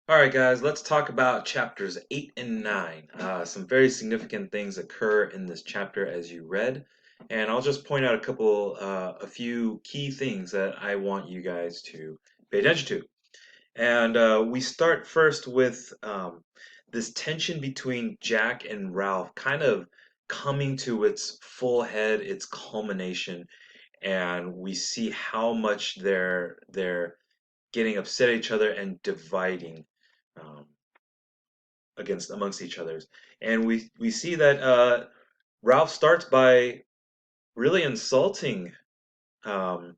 All right, guys, let's talk about chapters 8 and 9. Some very significant things occur in this chapter as you read, and I'll just point out a few key things that I want you guys to pay attention to. And we start first with this tension between Jack and Ralph kind of coming to its full head, its culmination, and we see how much they're getting upset at each other and dividing. Um, against amongst each others. And we see that Ralph starts by really insulting um,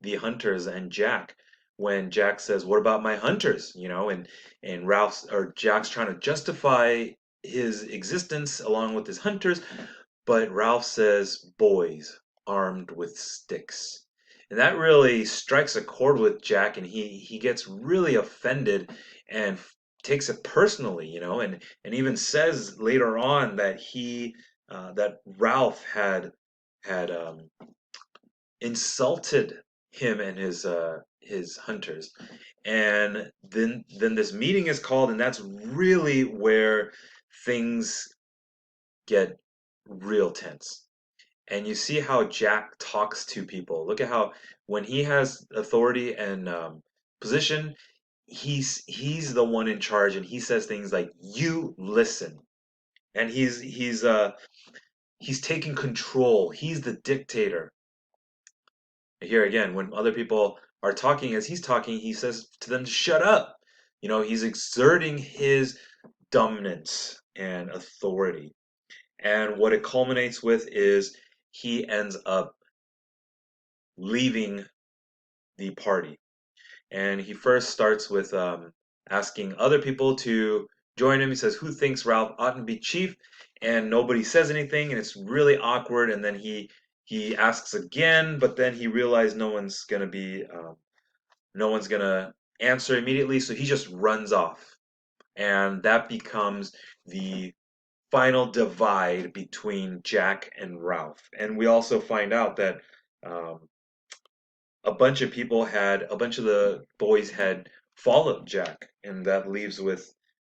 the hunters and Jack when Jack says, "What about my hunters?" And Ralph's or Jack's trying to justify his existence along with his hunters, but Ralph says, "Boys armed with sticks." And that really strikes a chord with Jack, and he gets really offended and takes it personally, and even says later on that that Ralph had insulted him and his hunters. And then this meeting is called, and that's really where things get real tense. And you see how Jack talks to people. Look at how when he has authority and position, he's the one in charge, and he says things like, "You listen," and he's taking control. He's the dictator. Here again, when other people are talking as he's talking, he says to them to shut up. He's exerting his dominance and authority. And what it culminates with is he ends up leaving the party. And he first starts with asking other people to join him. He says, "Who thinks Ralph oughtn't be chief?" And nobody says anything, and it's really awkward. And then he asks again, but then he realized no one's gonna answer immediately, so he just runs off, and that becomes the final divide between Jack and Ralph. And we also find out that um, a bunch of the boys had followed Jack, and that leaves with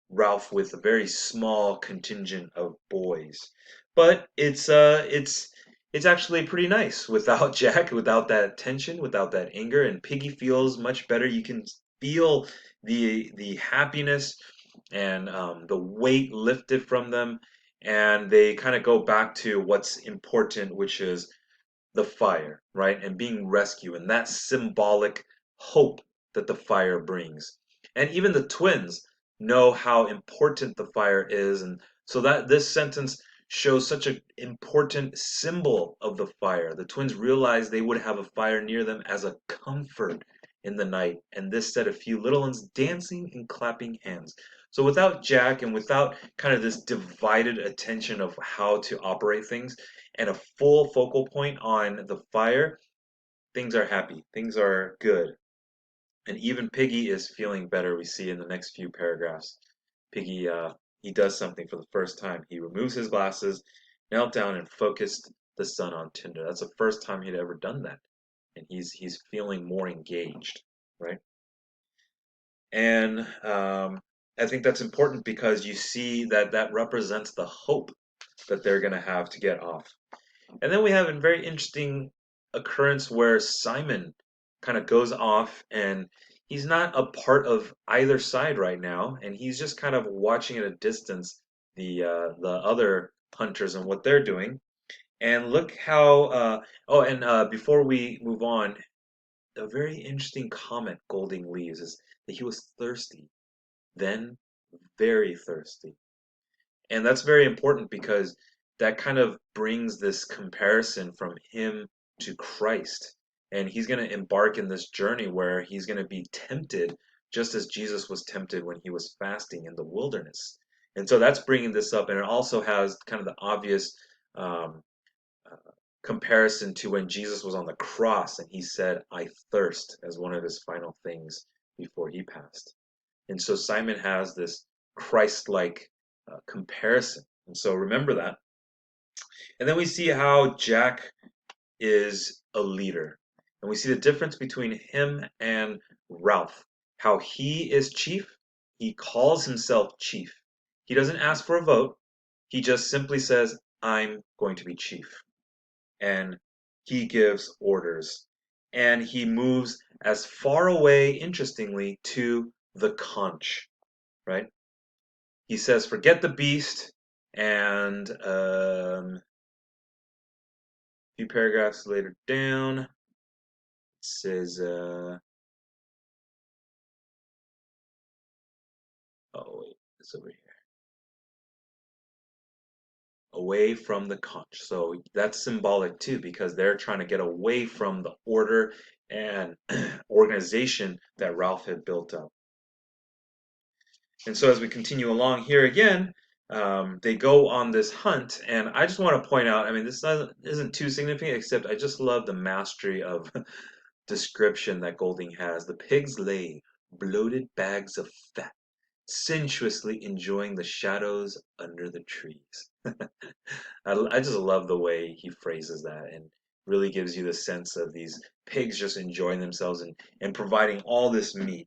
Ralph with a very small contingent of boys. But it's actually pretty nice without Jack, without that tension, without that anger, and Piggy feels much better. You can feel the happiness and the weight lifted from them, and they kind of go back to what's important, which is the fire, right? And being rescued, and that symbolic hope that the fire brings. And even the twins know how important the fire is, and so that this sentence shows such an important symbol of the fire. The twins realized they would have a fire near them as a comfort in the night, and this set a few little ones dancing and clapping hands. So without Jack and without kind of this divided attention of how to operate things, and a full focal point on the fire, things are happy, things are good. And even Piggy is feeling better, we see in the next few paragraphs. Piggy, he does something for the first time. He removes his glasses, knelt down, and focused the sun on Tinder. That's the first time he'd ever done that. And he's feeling more engaged, right? And I think that's important because you see that that represents the hope that they're going to have to get off. And then we have a very interesting occurrence where Simon kind of goes off, and he's not a part of either side right now, and he's just kind of watching at a distance the other hunters and what they're doing. And look how before we move on, a very interesting comment Golding leaves is that he was thirsty, then very thirsty. And that's very important because that kind of brings this comparison from him to Christ. And he's going to embark in this journey where he's going to be tempted just as Jesus was tempted when he was fasting in the wilderness. And so that's bringing this up. And it also has kind of the obvious um, uh, comparison to when Jesus was on the cross and he said, "I thirst," as one of his final things before he passed. And so Simon has this Christ like comparison. And so remember that. And then we see how Jack is a leader. And we see the difference between him and Ralph. How he is chief, he calls himself chief. He doesn't ask for a vote. He just simply says, I'm going to be chief. And he gives orders. And he moves as far away, interestingly, to the conch, right? He says, forget the beast. And a few paragraphs later down, it says, oh, wait, it's over here. Away from the conch. So that's symbolic too, because they're trying to get away from the order and organization that Ralph had built up. And so as we continue along here again, they go on this hunt, and I just want to point out, I mean, this isn't too significant, except I just love the mastery of description that Golding has. The pigs lay bloated bags of fat, sensuously enjoying the shadows under the trees. I just love the way he phrases that and really gives you the sense of these pigs just enjoying themselves and providing all this meat.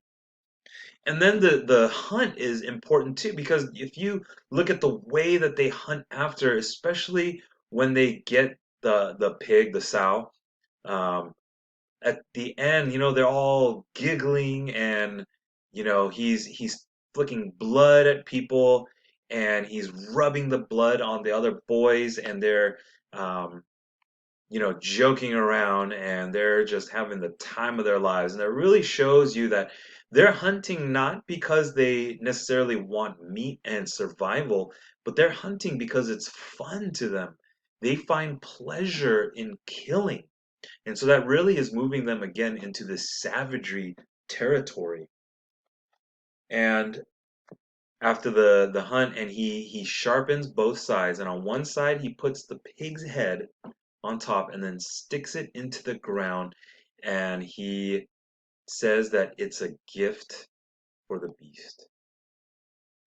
And then the hunt is important too, because if you look at the way that they hunt after, especially when they get the pig, the sow, um, at the end, they're all giggling, and he's flicking blood at people, and he's rubbing the blood on the other boys, and they're um, joking around, and they're just having the time of their lives. And it really shows you that they're hunting not because they necessarily want meat and survival, but they're hunting because it's fun to them. They find pleasure in killing. And so that really is moving them again into this savagery territory. And after the hunt, and he sharpens both sides, and on one side he puts the pig's head on top and then sticks it into the ground, and he says that it's a gift for the beast,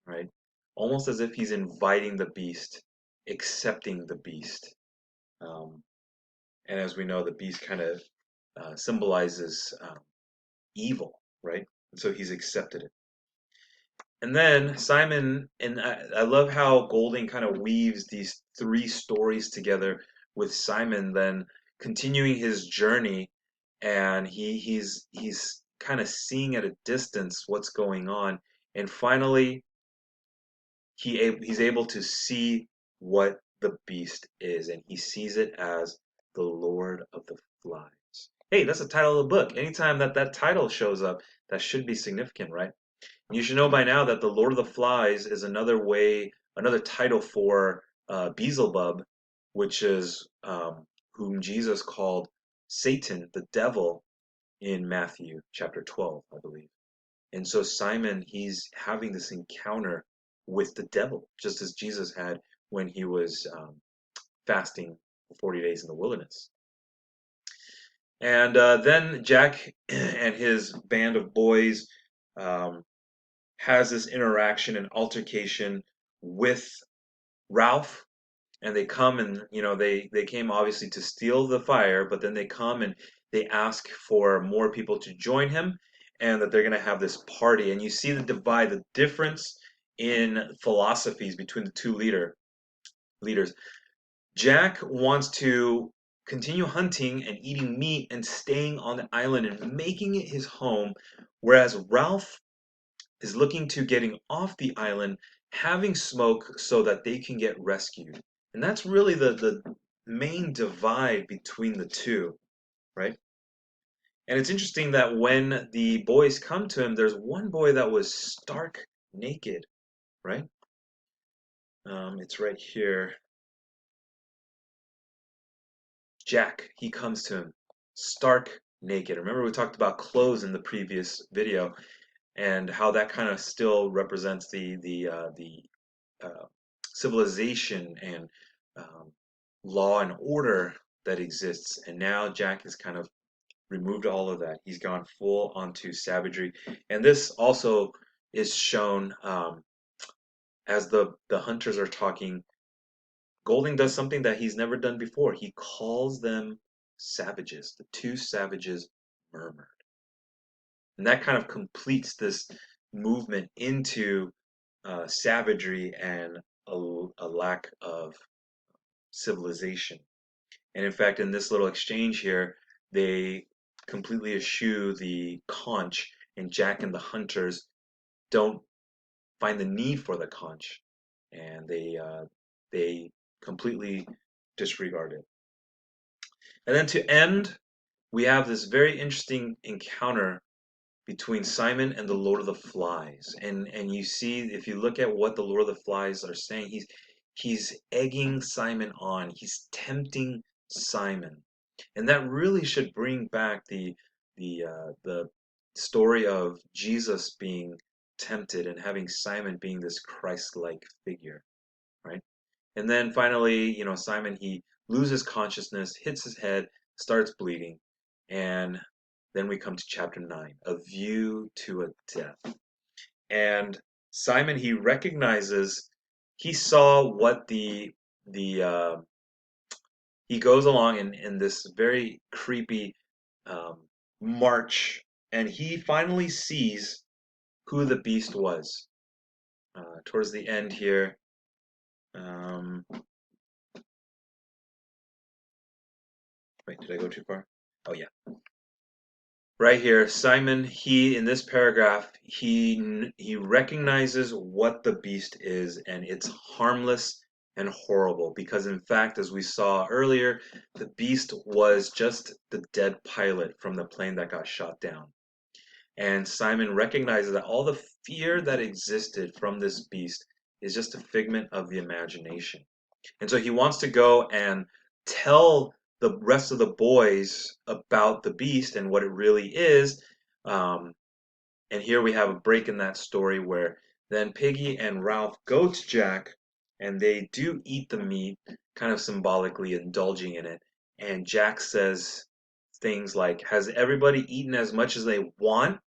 right? Almost as if he's inviting the beast, accepting the beast. Um, and as we know, the beast kind of symbolizes evil, right? And so he's accepted it. And then Simon, and I love how Golding kind of weaves these three stories together, with Simon then continuing his journey, and he's kind of seeing at a distance what's going on, and finally he's able to see what the beast is, and he sees it as the Lord of the Flies. Hey, that's the title of the book. Anytime that title shows up, that should be significant, right? You should know by now that the Lord of the Flies is another title for Beelzebub, which is whom Jesus called Satan, the devil, in Matthew chapter 12, I believe. And so Simon, he's having this encounter with the devil, just as Jesus had when he was fasting for 40 days in the wilderness. And then Jack and his band of boys um, has this interaction and altercation with Ralph, and they come, and they came obviously to steal the fire, but then they come and they ask for more people to join him, and that they're going to have this party. And you see the divide, the difference in philosophies between the two leaders. Jack wants to continue hunting and eating meat and staying on the island and making it his home, whereas Ralph is looking to getting off the island, having smoke so that they can get rescued. And that's really the main divide between the two, right? And it's interesting that when the boys come to him, there's one boy that was stark naked, right? It's right here. Jack, he comes to him stark naked. Remember, we talked about clothes in the previous video, and how that kind of still represents the uh, civilization and um, law and order that exists. And now Jack has kind of removed all of that. He's gone full onto savagery. And this also is shown as the hunters are talking. Golding does something that he's never done before. He calls them savages. The two savages murmured. And that kind of completes movement into savagery and a lack of civilization. And in fact, in this little exchange here, they completely eschew the conch, and Jack and the hunters don't find the need for the conch, and they completely disregard it. And then to end, we have this very interesting encounter between Simon and the Lord of the Flies. And you see, if you look at what the Lord of the Flies are saying, he's egging Simon on. He's tempting Simon. And that really should bring back the story of Jesus being tempted and having Simon being this Christ-like figure, right? And then finally, Simon, he loses consciousness, hits his head, starts bleeding, and then we come to chapter 9, A View to a Death. And Simon, he recognizes, he saw what the he goes along in this very creepy um, march, and he finally sees who the beast was. Towards the end here, um, wait, did I go too far? Oh yeah. Right here, Simon, he in this paragraph, he recognizes what the beast is, and it's harmless and horrible because in fact, as we saw earlier, the beast was just the dead pilot from the plane that got shot down. And Simon recognizes that all the fear that existed from this beast is just a figment of the imagination. And so he wants to go and tell the rest of the boys about the beast and what it really is. Um, and here we have a break in that story where then Piggy and Ralph go to Jack and they do eat the meat, kind of symbolically indulging in it. And Jack says things like, has everybody eaten as much as they want?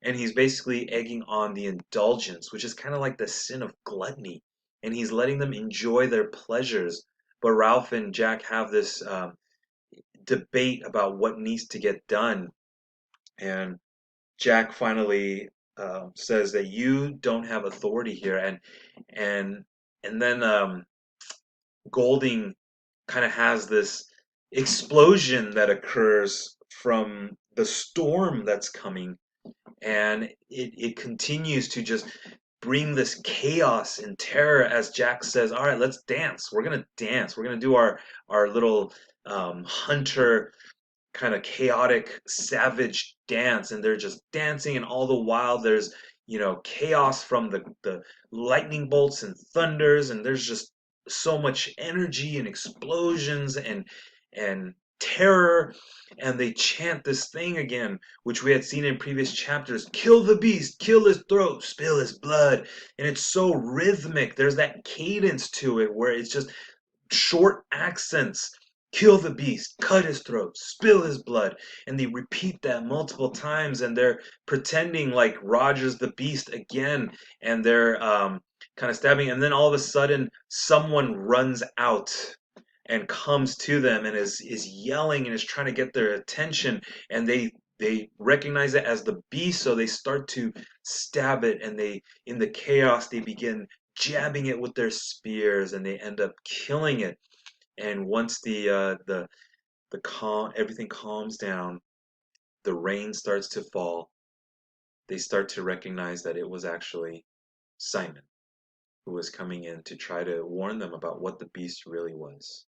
And he's basically egging on the indulgence, which is kind of like the sin of gluttony. And he's letting them enjoy their pleasures. But Ralph and Jack have this debate about what needs to get done. And Jack finally says that you don't have authority here. And and then Golding kind of has this explosion that occurs from the storm that's coming, and it continues to just bring this chaos and terror as Jack says, all right, let's dance. We're gonna dance. We're gonna do our little hunter kind of chaotic savage dance, and they're just dancing, and all the while there's chaos from the lightning bolts and thunders, and there's just so much energy and explosions and terror, and they chant this thing again, which we had seen in previous chapters: kill the beast, kill his throat, spill his blood. And it's so rhythmic, there's that cadence to it where it's just short accents: kill the beast, cut his throat, spill his blood. And they repeat that multiple times, and they're pretending like Roger's the beast again, and they're kind of stabbing. And then all of a sudden, someone runs out and comes to them and is yelling and is trying to get their attention, and they recognize it as the beast, so they start to stab it, and they, in the chaos, they begin jabbing it with their spears, and they end up killing it. And once the calm, everything calms down, the rain starts to fall, they start to recognize that it was actually Simon who was coming in to try to warn them about what the beast really was.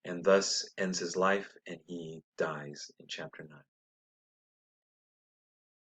And thus ends his life, and he dies in chapter 9.